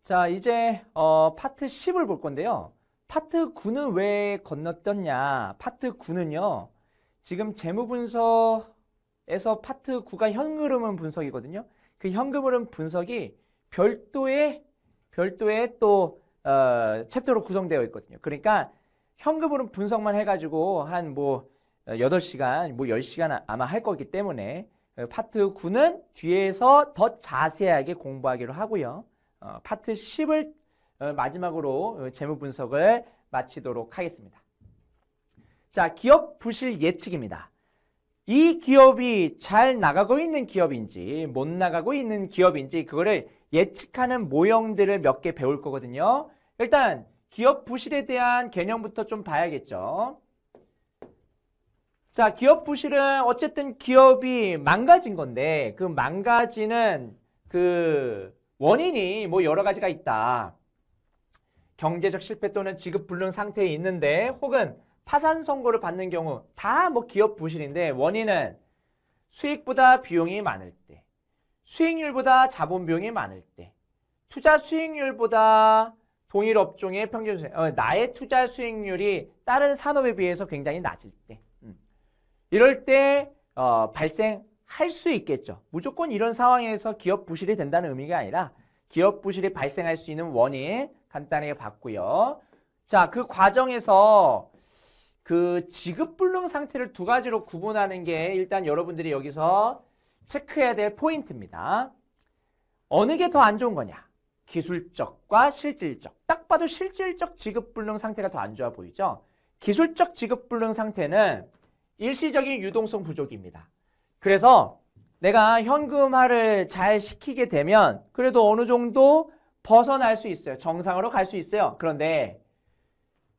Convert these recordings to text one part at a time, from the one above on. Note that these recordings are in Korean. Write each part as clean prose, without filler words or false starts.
자, 이제 파트 10을 볼 건데요. 파트 9는 왜 건너뛰었냐? 파트 9는요. 지금 재무분석에서 파트 9가 현금흐름 분석이거든요. 그 현금흐름 분석이 별도의 또 챕터로 구성되어 있거든요. 그러니까 현금흐름 분석만 해가지고 한 뭐 8시간, 뭐 10시간 아마 할 거기 때문에 파트 9는 뒤에서 더 자세하게 공부하기로 하고요. 파트 10을 마지막으로 재무 분석을 마치도록 하겠습니다. 자, 기업 부실 예측입니다. 이 기업이 잘 나가고 있는 기업인지 못 나가고 있는 기업인지 그거를 예측하는 모형들을 몇 개 배울 거거든요. 일단 기업 부실에 대한 개념부터 좀 봐야겠죠. 자, 기업 부실은 어쨌든 기업이 망가진 건데 그 망가지는 그 원인이 뭐 여러 가지가 있다. 경제적 실패 또는 지급 불능 상태에 있는데 혹은 파산 선고를 받는 경우 다 뭐 기업 부실인데 원인은 수익보다 비용이 많을 때, 수익률보다 자본 비용이 많을 때, 투자 수익률보다 동일 업종의 평균 수익, 나의 투자 수익률이 다른 산업에 비해서 굉장히 낮을 때, 이럴 때 발생할 수 있겠죠. 무조건 이런 상황에서 기업 부실이 된다는 의미가 아니라 기업 부실이 발생할 수 있는 원인 간단하게 봤고요. 자, 그 과정에서 그 지급불능 상태를 두 가지로 구분하는 게 일단 여러분들이 여기서 체크해야 될 포인트입니다. 어느 게 더 안 좋은 거냐? 기술적과 실질적. 딱 봐도 실질적 지급불능 상태가 더 안 좋아 보이죠? 기술적 지급불능 상태는 일시적인 유동성 부족입니다. 그래서 내가 현금화를 잘 시키게 되면 그래도 어느 정도 벗어날 수 있어요. 정상으로 갈 수 있어요. 그런데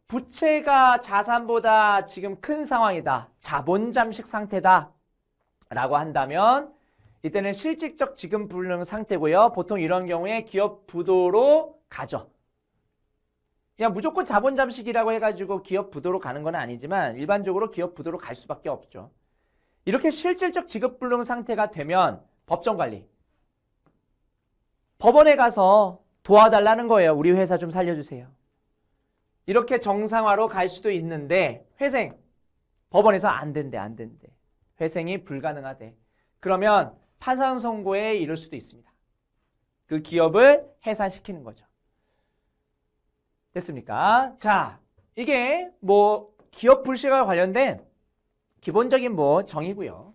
부채가 자산보다 지금 큰 상황이다. 자본 잠식 상태다. 라고 한다면 이때는 실질적 지급 불능 상태고요. 보통 이런 경우에 기업 부도로 가죠. 그냥 무조건 자본 잠식이라고 해가지고 기업 부도로 가는 건 아니지만 일반적으로 기업 부도로 갈 수밖에 없죠. 이렇게 실질적 지급 불능 상태가 되면 법정 관리. 법원에 가서 도와달라는 거예요. 우리 회사 좀 살려주세요. 이렇게 정상화로 갈 수도 있는데 회생. 법원에서 안 된대. 회생이 불가능하대. 그러면 파산 선고에 이를 수도 있습니다. 그 기업을 해산시키는 거죠. 됐습니까? 자, 이게 뭐 기업 불실과 관련된 기본적인 뭐 정의고요.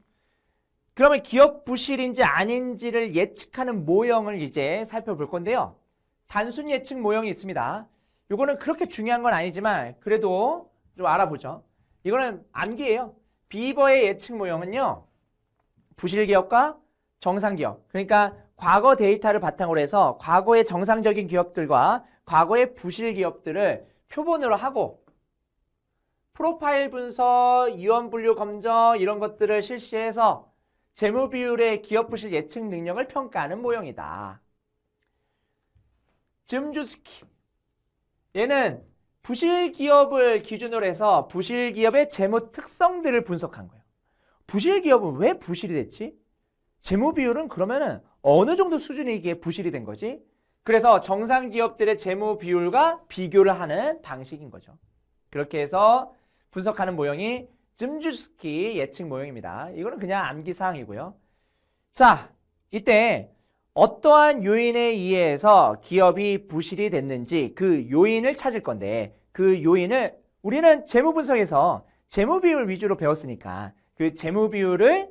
그러면 기업 부실인지 아닌지를 예측하는 모형을 이제 살펴볼 건데요. 단순 예측 모형이 있습니다. 이거는 그렇게 중요한 건 아니지만 그래도 좀 알아보죠. 이거는 암기예요. 비버의 예측 모형은요. 부실기업과 정상기업. 그러니까 과거 데이터를 바탕으로 해서 과거의 정상적인 기업들과 과거의 부실기업들을 표본으로 하고 프로파일 분석, 이원 분류 검정 이런 것들을 실시해서 재무비율의 기업 부실 예측 능력을 평가하는 모형이다. 즘주스키. 얘는 부실기업을 기준으로 해서 부실기업의 재무 특성들을 분석한 거예요. 부실기업은 왜 부실이 됐지? 재무비율은 그러면은 어느 정도 수준이 이게 부실이 된 거지? 그래서 정상기업들의 재무비율과 비교를 하는 방식인 거죠. 그렇게 해서 분석하는 모형이 즘주스키 예측 모형입니다. 이거는 그냥 암기사항이고요. 자, 이때 어떠한 요인에 의해서 기업이 부실이 됐는지 그 요인을 찾을 건데 그 요인을 우리는 재무분석에서 재무비율 위주로 배웠으니까 그 재무비율을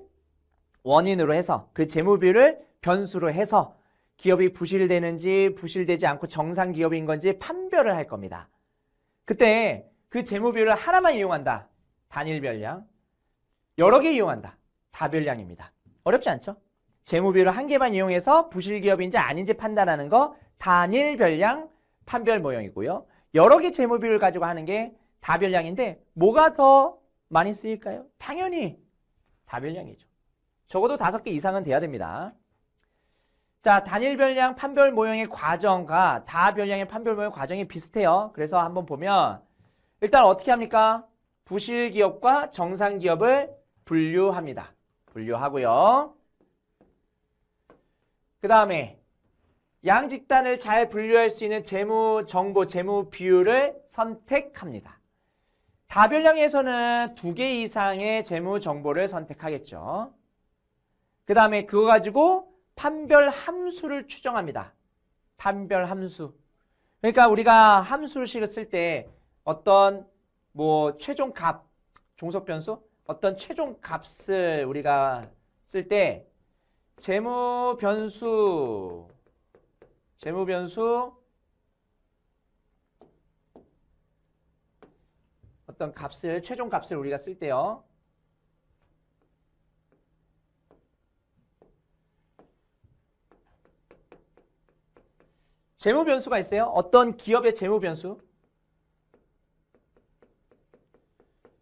원인으로 해서 그 재무비율을 변수로 해서 기업이 부실되는지 부실되지 않고 정상기업인 건지 판별을 할 겁니다. 그때 그 재무비율을 하나만 이용한다. 단일별량. 여러 개 이용한다. 다별량입니다. 어렵지 않죠? 재무비율을 한 개만 이용해서 부실기업인지 아닌지 판단하는 거 단일별량 판별 모형이고요. 여러 개 재무비율을 가지고 하는 게 다별량인데 뭐가 더 많이 쓰일까요? 당연히 다별량이죠. 적어도 5개 이상은 돼야 됩니다. 자, 단일별량 판별 모형의 과정과 다별량의 판별 모형 과정이 비슷해요. 그래서 한번 보면 일단 어떻게 합니까? 부실기업과 정상기업을 분류합니다. 분류하고요. 그 다음에 양집단을 잘 분류할 수 있는 재무 정보, 재무 비율을 선택합니다. 다별량에서는 2개 이상의 재무 정보를 선택하겠죠. 그 다음에 그거 가지고 판별 함수를 추정합니다. 판별 함수. 그러니까 우리가 함수식을 쓸 때 어떤 뭐 최종 값, 종속 변수, 어떤 최종 값을 우리가 쓸 때 재무 변수 어떤 값을 최종 값을 우리가 쓸 때요. 재무 변수가 있어요. 어떤 기업의 재무 변수.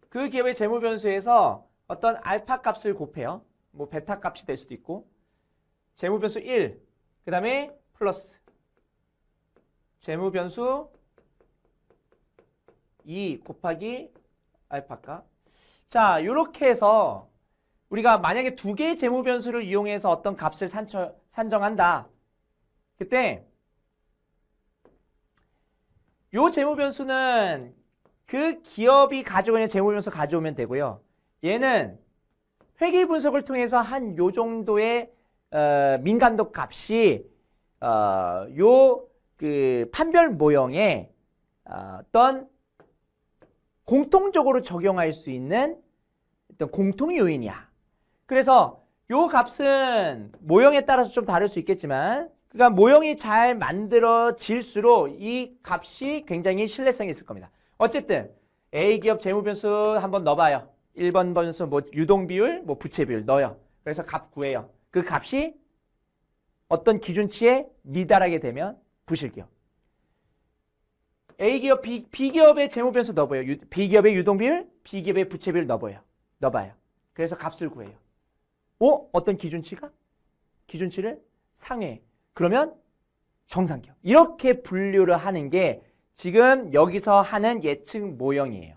그 기업의 재무 변수에서 어떤 알파 값을 곱해요. 뭐 베타 값이 될 수도 있고. 재무 변수 1. 그다음에 플러스 재무 변수 2 곱하기 알파 값. 자, 이렇게 해서 우리가 만약에 2개의 재무 변수를 이용해서 어떤 값을 산정한다. 그때 요 재무 변수는 그 기업이 가지고 있는 재무 변수 가져오면 되고요. 얘는 회계 분석을 통해서 한 요 정도의 민감도 값이 요 그 판별 모형에 어떤 공통적으로 적용할 수 있는 어떤 공통 요인이야. 그래서 요 값은 모형에 따라서 좀 다를 수 있겠지만, 그러니까 모형이 잘 만들어질수록 이 값이 굉장히 신뢰성이 있을 겁니다. 어쨌든 A기업 재무 변수 한번 넣어봐요. 1번 변수 뭐 유동 비율, 뭐 부채 비율 넣어요. 그래서 값 구해요. 그 값이 어떤 기준치에 미달하게 되면 부실기업. A기업, B기업의 재무 변수 넣어봐요. B기업의 유동 비율, B기업의 부채 비율 넣어봐요. 그래서 값을 구해요. 어떤 기준치를 상회해. 그러면 정상기업. 이렇게 분류를 하는 게 지금 여기서 하는 예측 모형이에요.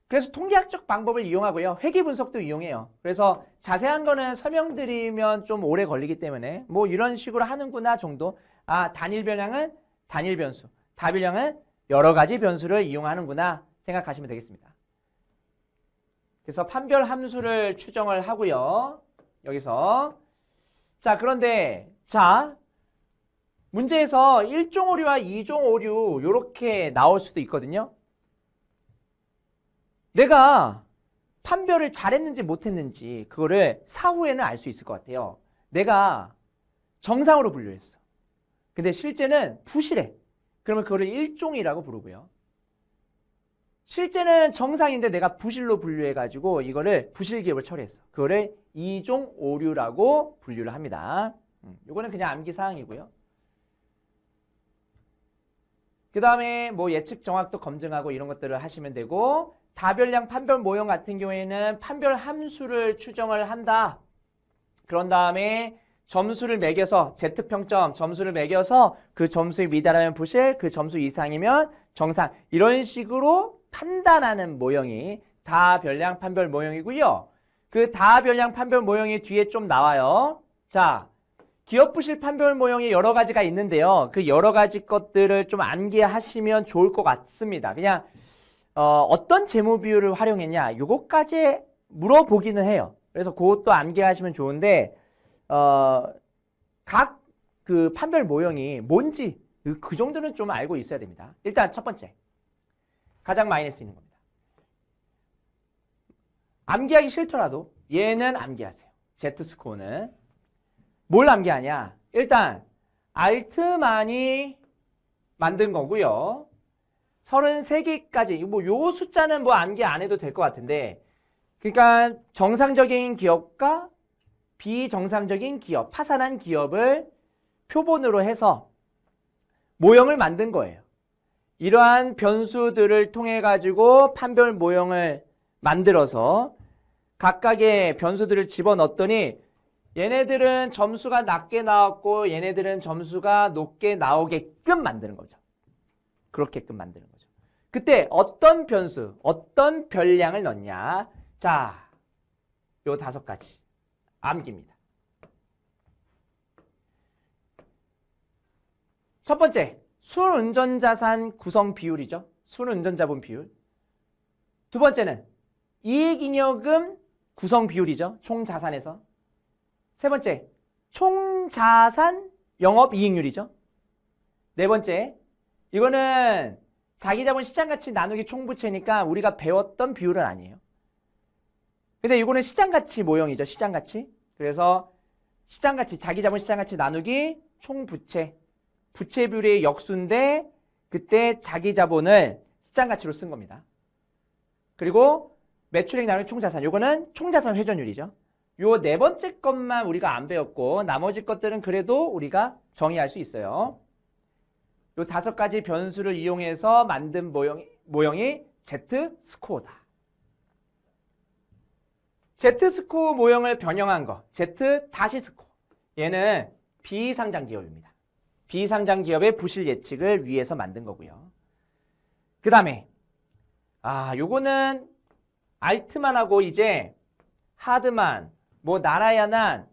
그래서 통계학적 방법을 이용하고요. 회계 분석도 이용해요. 그래서 자세한 거는 설명드리면 좀 오래 걸리기 때문에 뭐 이런 식으로 하는구나 정도. 단일 변량은 단일 변수, 다별량은 여러 가지 변수를 이용하는구나 생각하시면 되겠습니다. 그래서 판별 함수를 추정을 하고요. 여기서. 자, 그런데 문제에서 1종 오류와 2종 오류 이렇게 나올 수도 있거든요. 내가 판별을 잘했는지 못했는지 그거를 사후에는 알 수 있을 것 같아요. 내가 정상으로 분류했어. 근데 실제는 부실해. 그러면 그거를 1종이라고 부르고요. 실제는 정상인데 내가 부실로 분류해가지고 이거를 부실기업을 처리했어. 그거를 2종 오류라고 분류를 합니다. 이거는 그냥 암기사항이고요. 그 다음에 뭐 예측 정확도 검증하고 이런 것들을 하시면 되고, 다별량 판별 모형 같은 경우에는 판별 함수를 추정을 한다. 그런 다음에 점수를 매겨서 Z평점 점수를 매겨서 그 점수에 미달하면 부실, 그 점수 이상이면 정상, 이런 식으로 판단하는 모형이 다별량 판별 모형이고요. 그 다별량 판별 모형이 뒤에 좀 나와요. 자, 기업 부실 판별 모형이 여러 가지가 있는데요. 그 여러 가지 것들을 좀 암기하시면 좋을 것 같습니다. 그냥 어떤 재무 비율을 활용했냐 요거까지 물어보기는 해요. 그래서 그것도 암기하시면 좋은데 각 그 판별 모형이 뭔지 그 정도는 좀 알고 있어야 됩니다. 일단 첫 번째, 가장 많이 쓰이는 겁니다. 암기하기 싫더라도 얘는 암기하세요. Z스코어는 뭘 암기하냐? 일단 알트만이 만든 거고요. 33개까지, 뭐 요 숫자는 뭐 암기 안 해도 될 것 같은데, 그러니까 정상적인 기업과 비정상적인 기업, 파산한 기업을 표본으로 해서 모형을 만든 거예요. 이러한 변수들을 통해 가지고 판별 모형을 만들어서 각각의 변수들을 집어넣었더니 얘네들은 점수가 낮게 나왔고 얘네들은 점수가 높게 나오게끔 만드는 거죠. 그렇게끔 만드는 거죠. 그때 어떤 변수, 어떤 별량을 넣냐? 자, 요 5가지 암기입니다. 첫 번째, 순운전자산 구성 비율이죠. 순운전자분 비율. 두 번째는 이익잉여금 구성 비율이죠. 총자산에서. 세 번째, 총자산 영업이익률이죠. 네 번째, 이거는 자기자본 시장가치 나누기 총부채니까 우리가 배웠던 비율은 아니에요. 근데 이거는 시장가치 모형이죠. 시장가치. 그래서 시장가치, 자기자본 시장가치 나누기 총부채. 부채 비율의 역수인데 그때 자기자본을 시장가치로 쓴 겁니다. 그리고 매출액 나누기 총자산. 이거는 총자산 회전율이죠. 요 네 번째 것만 우리가 안 배웠고 나머지 것들은 그래도 우리가 정의할 수 있어요. 요 다섯 가지 변수를 이용해서 만든 모형이 Z스코어다. Z스코어 모형을 변형한 거, Z-스코어. 얘는 비상장 기업입니다. 비상장 기업의 부실 예측을 위해서 만든 거고요. 그 다음에 요거는 알트만하고 이제 하드만, 뭐 나라야난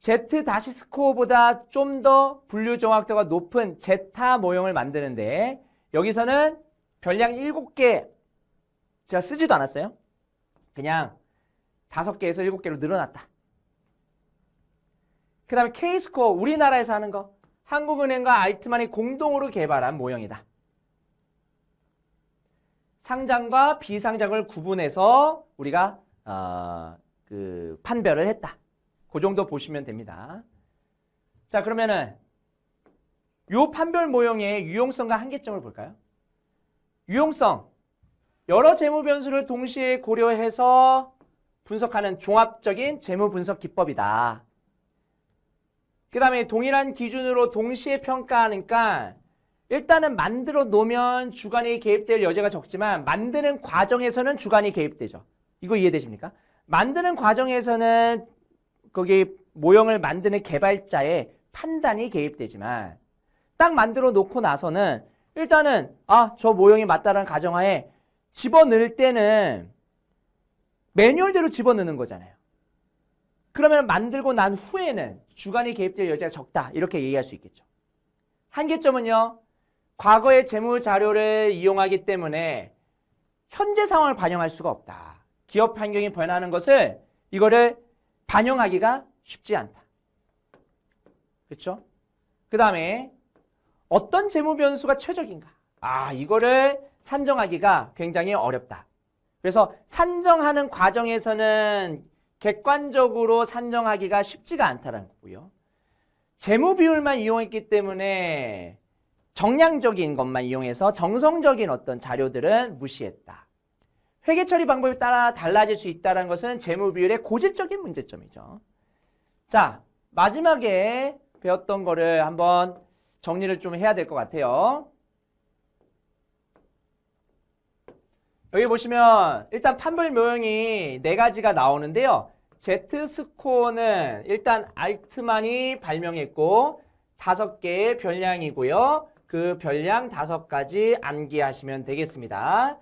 Z-스코어보다 좀 더 분류 정확도가 높은 제타 모형을 만드는데 여기서는 별량 7개 제가 쓰지도 않았어요. 그냥 5개에서 7개로 늘어났다. 그 다음에 K스코어, 우리나라에서 하는 거. 한국은행과 알트만이 공동으로 개발한 모형이다. 상장과 비상장을 구분해서 우리가 판별을 했다. 그 정도 보시면 됩니다. 자, 그러면은 요 판별 모형의 유용성과 한계점을 볼까요? 유용성. 여러 재무 변수를 동시에 고려해서 분석하는 종합적인 재무 분석 기법이다. 그 다음에 동일한 기준으로 동시에 평가하니까 일단은 만들어 놓으면 주관이 개입될 여지가 적지만 만드는 과정에서는 주관이 개입되죠. 이거 이해되십니까? 만드는 과정에서는 거기 모형을 만드는 개발자의 판단이 개입되지만 딱 만들어 놓고 나서는 일단은 저 모형이 맞다라는 가정하에 집어넣을 때는 매뉴얼대로 집어넣는 거잖아요. 그러면 만들고 난 후에는 주관이 개입될 여지가 적다. 이렇게 얘기할 수 있겠죠. 한계점은요. 과거의 재무 자료를 이용하기 때문에 현재 상황을 반영할 수가 없다. 기업 환경이 변하는 것을 이거를 반영하기가 쉽지 않다. 그렇죠? 그 다음에 어떤 재무 변수가 최적인가? 이거를 산정하기가 굉장히 어렵다. 그래서 산정하는 과정에서는 객관적으로 산정하기가 쉽지가 않다는 거고요. 재무 비율만 이용했기 때문에 정량적인 것만 이용해서 정성적인 어떤 자료들은 무시했다. 회계 처리 방법에 따라 달라질 수 있다는 것은 재무 비율의 고질적인 문제점이죠. 자, 마지막에 배웠던 거를 한번 정리를 좀 해야 될 것 같아요. 여기 보시면 일단 판별 모형이 4가지가 나오는데요. Z스코어는 일단 알트만이 발명했고 5개의 별량이고요. 그 별량 5가지 암기하시면 되겠습니다.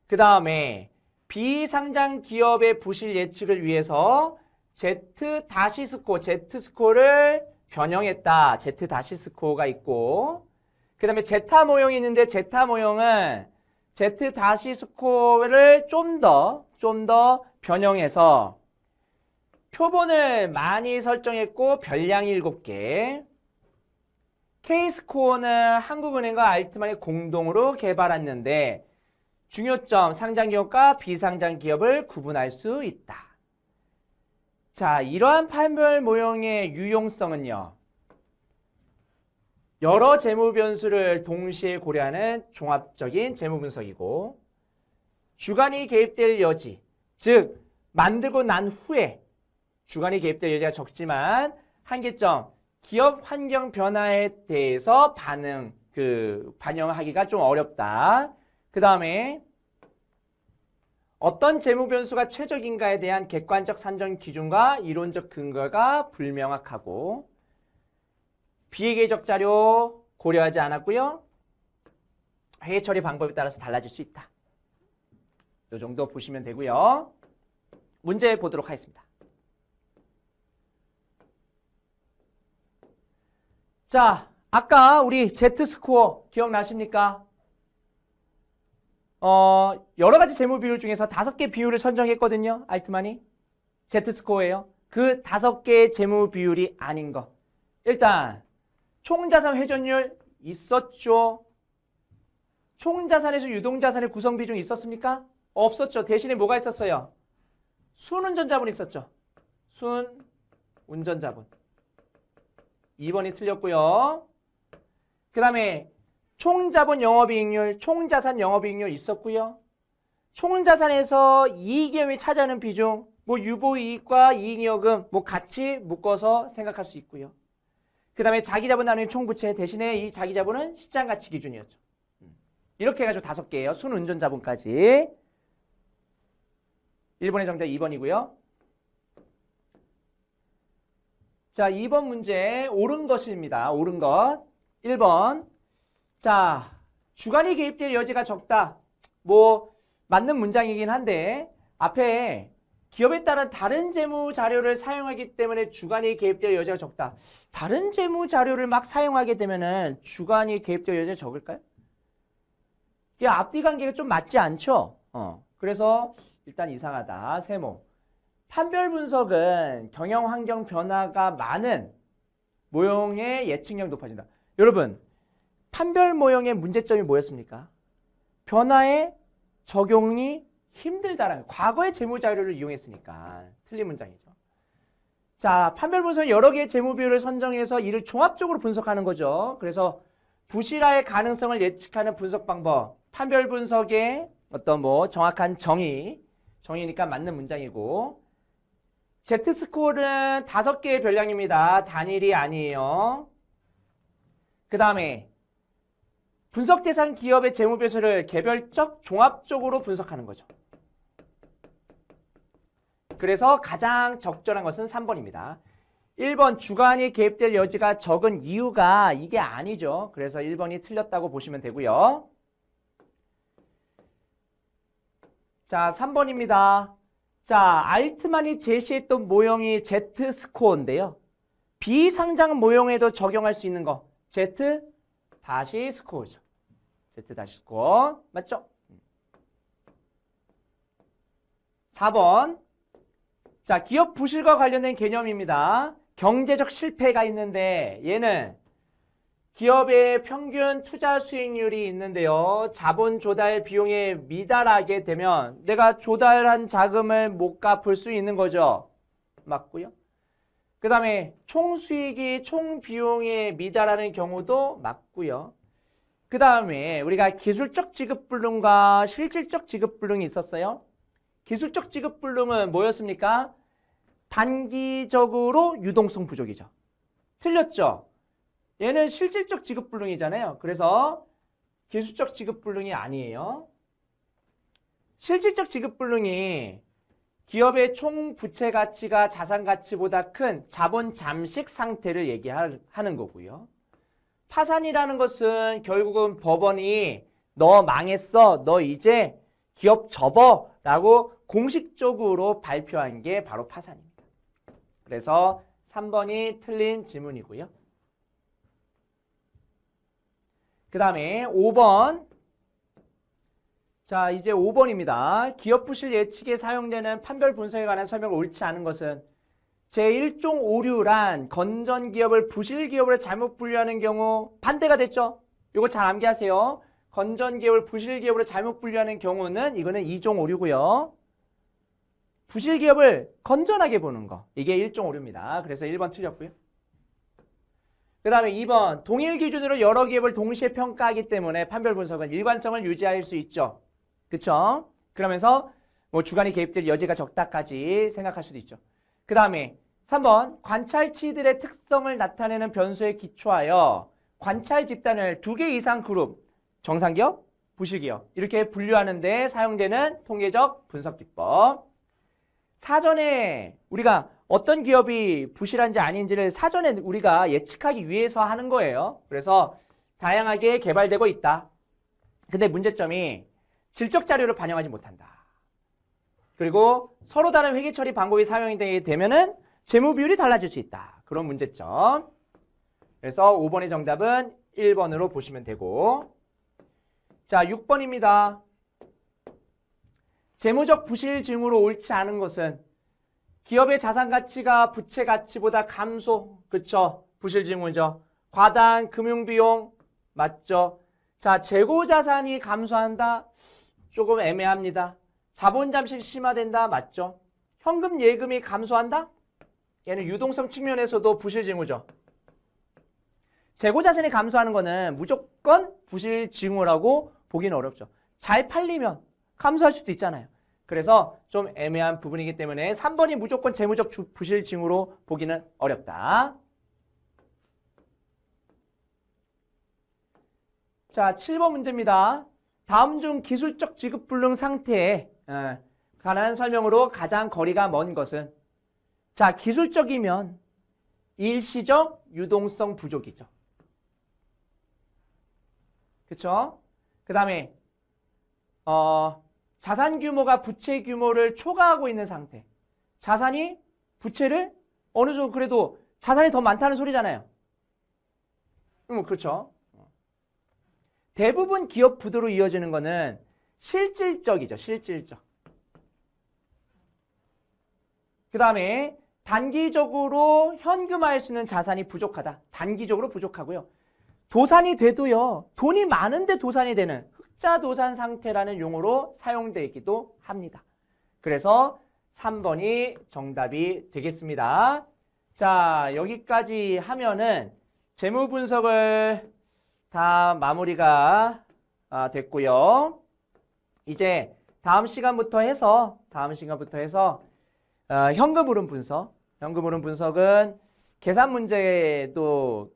그 다음에 비상장 기업의 부실 예측을 위해서 Z-스코어, Z스코어를 변형했다. Z-스코어가 있고 그 다음에 제타 모형이 있는데 제타 모형은 Z-스코어를 좀 더 변형해서 표본을 많이 설정했고 별량 7개. K스코어는 한국은행과 알트만이 공동으로 개발했는데 중요점, 상장기업과 비상장기업을 구분할 수 있다. 자, 이러한 판별 모형의 유용성은요. 여러 재무 변수를 동시에 고려하는 종합적인 재무 분석이고 주관이 개입될 여지, 즉 만들고 난 후에 주관이 개입될 여지가 적지만 한계점, 기업 환경 변화에 대해서 반영하기가 좀 어렵다. 그 다음에 어떤 재무 변수가 최적인가에 대한 객관적 산정 기준과 이론적 근거가 불명확하고 비회계적 자료 고려하지 않았고요. 회계 처리 방법에 따라서 달라질 수 있다. 이 정도 보시면 되고요. 문제 보도록 하겠습니다. 자, 아까 우리 Z스코어 기억나십니까? 여러 가지 재무 비율 중에서 5개 비율을 선정했거든요. 알트만이. Z스코어예요. 그 5개의 재무 비율이 아닌 거. 일단 총자산 회전율 있었죠. 총자산에서 유동자산의 구성 비중이 있었습니까? 없었죠. 대신에 뭐가 있었어요? 순운전자분 있었죠. 순운전자분. 2번이 틀렸고요. 그 다음에 총자본 영업이익률, 총자산 영업이익률 있었고요. 총자산에서 이익이익이 차지하는 비중, 뭐 유보이익과 이익여금 뭐 같이 묶어서 생각할 수 있고요. 그 다음에 자기자본 나누기 총부채 대신에 이 자기자본은 시장가치 기준이었죠. 이렇게 해가지고 5개예요. 순운전자본까지. 1번의 정답 2번이고요. 자, 2번 문제 옳은 것입니다. 옳은 것. 1번. 자, 주관이 개입될 여지가 적다. 뭐 맞는 문장이긴 한데 앞에 기업에 따른 다른 재무 자료를 사용하기 때문에 주관이 개입될 여지가 적다. 다른 재무 자료를 막 사용하게 되면은 주관이 개입될 여지가 적을까요? 이게 앞뒤 관계가 좀 맞지 않죠? 그래서 일단 이상하다. 세모. 판별 분석은 경영 환경 변화가 많은 모형의 예측력이 높아진다. 여러분, 판별 모형의 문제점이 뭐였습니까? 변화에 적용이 힘들다라는 과거의 재무 자료를 이용했으니까 틀린 문장이죠. 자, 판별 분석은 여러 개의 재무 비율을 선정해서 이를 종합적으로 분석하는 거죠. 그래서 부실화의 가능성을 예측하는 분석 방법. 판별 분석의 어떤 뭐 정확한 정의니까 맞는 문장이고, Z스코어는 5개의 별량입니다. 단일이 아니에요. 그 다음에 분석 대상 기업의 재무 배수를 개별적 종합적으로 분석하는 거죠. 그래서 가장 적절한 것은 3번입니다. 1번 주관이 개입될 여지가 적은 이유가 이게 아니죠. 그래서 1번이 틀렸다고 보시면 되고요. 자, 3번입니다. 자, 알트만이 제시했던 모형이 Z스코어인데요. 비상장 모형에도 적용할 수 있는 거 Z 다시 스코어죠. Z 다시 스코어. 맞죠? 4번. 자, 기업 부실과 관련된 개념입니다. 경제적 실패가 있는데 얘는 기업의 평균 투자 수익률이 있는데요. 자본 조달 비용에 미달하게 되면 내가 조달한 자금을 못 갚을 수 있는 거죠. 맞고요. 그 다음에 총수익이 총비용에 미달하는 경우도 맞고요. 그 다음에 우리가 기술적 지급불능과 실질적 지급불능이 있었어요. 기술적 지급불능은 뭐였습니까? 단기적으로 유동성 부족이죠. 틀렸죠? 얘는 실질적 지급불능이잖아요. 그래서 기술적 지급불능이 아니에요. 실질적 지급불능이 기업의 총 부채 가치가 자산 가치보다 큰 자본 잠식 상태를 얘기하는 거고요. 파산이라는 것은 결국은 법원이 너 망했어, 너 이제 기업 접어 라고 공식적으로 발표한 게 바로 파산입니다. 그래서 3번이 틀린 지문이고요. 그 다음에 5번. 자, 이제 5번입니다. 기업 부실 예측에 사용되는 판별 분석에 관한 설명을 옳지 않은 것은 제1종 오류란 건전 기업을 부실 기업으로 잘못 분류하는 경우 반대가 됐죠. 이거 잘 암기하세요. 건전 기업을 부실 기업으로 잘못 분류하는 경우는 이거는 2종 오류고요. 부실 기업을 건전하게 보는 거. 이게 1종 오류입니다. 그래서 1번 틀렸고요. 그 다음에 2번. 동일 기준으로 여러 기업을 동시에 평가하기 때문에 판별 분석은 일관성을 유지할 수 있죠. 그쵸? 그러면서 뭐 주관이 개입될 여지가 적다까지 생각할 수도 있죠. 그 다음에 3번. 관찰치들의 특성을 나타내는 변수에 기초하여 관찰 집단을 2개 이상 그룹, 정상기업, 부실기업 이렇게 분류하는 데 사용되는 통계적 분석 기법. 사전에 우리가 어떤 기업이 부실한지 아닌지를 사전에 우리가 예측하기 위해서 하는 거예요. 그래서 다양하게 개발되고 있다. 근데 문제점이 질적 자료를 반영하지 못한다. 그리고 서로 다른 회계 처리 방법이 사용이 되게 되면은 재무 비율이 달라질 수 있다. 그런 문제점. 그래서 5번의 정답은 1번으로 보시면 되고, 자, 6번입니다. 재무적 부실 징후로 옳지 않은 것은 기업의 자산 가치가 부채 가치보다 감소, 그쵸? 부실 징후죠. 과다한 금융 비용, 맞죠? 자, 재고 자산이 감소한다? 조금 애매합니다. 자본 잠식 심화된다? 맞죠? 현금 예금이 감소한다? 얘는 유동성 측면에서도 부실 징후죠. 재고 자산이 감소하는 거는 무조건 부실 징후라고 보기는 어렵죠. 잘 팔리면 감소할 수도 있잖아요. 그래서 좀 애매한 부분이기 때문에 3번이 무조건 재무적 부실 징후로 보기는 어렵다. 자, 7번 문제입니다. 다음 중 기술적 지급 불능 상태에 관한 설명으로 가장 거리가 먼 것은, 자, 기술적이면 일시적 유동성 부족이죠. 그쵸? 그 다음에 자산 규모가 부채 규모를 초과하고 있는 상태. 자산이 부채를 어느 정도, 그래도 자산이 더 많다는 소리잖아요. 그렇죠. 대부분 기업 부도로 이어지는 거는 실질적이죠. 실질적. 그 다음에 단기적으로 현금화할 수 있는 자산이 부족하다. 단기적으로 부족하고요. 도산이 돼도요. 돈이 많은데 도산이 되는 흑자도산 상태라는 용어로 사용되기도 합니다. 그래서 3번이 정답이 되겠습니다. 자, 여기까지 하면은 재무 분석을 다 마무리가 됐고요. 이제 다음 시간부터 해서 현금 흐름 분석. 현금 흐름 분석은 계산 문제도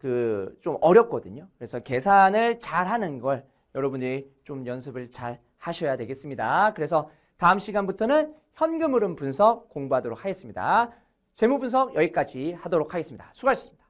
좀 어렵거든요. 그래서 계산을 잘 하는 걸 여러분들이 좀 연습을 잘 하셔야 되겠습니다. 그래서 다음 시간부터는 현금 흐름 분석 공부하도록 하겠습니다. 재무 분석 여기까지 하도록 하겠습니다. 수고하셨습니다.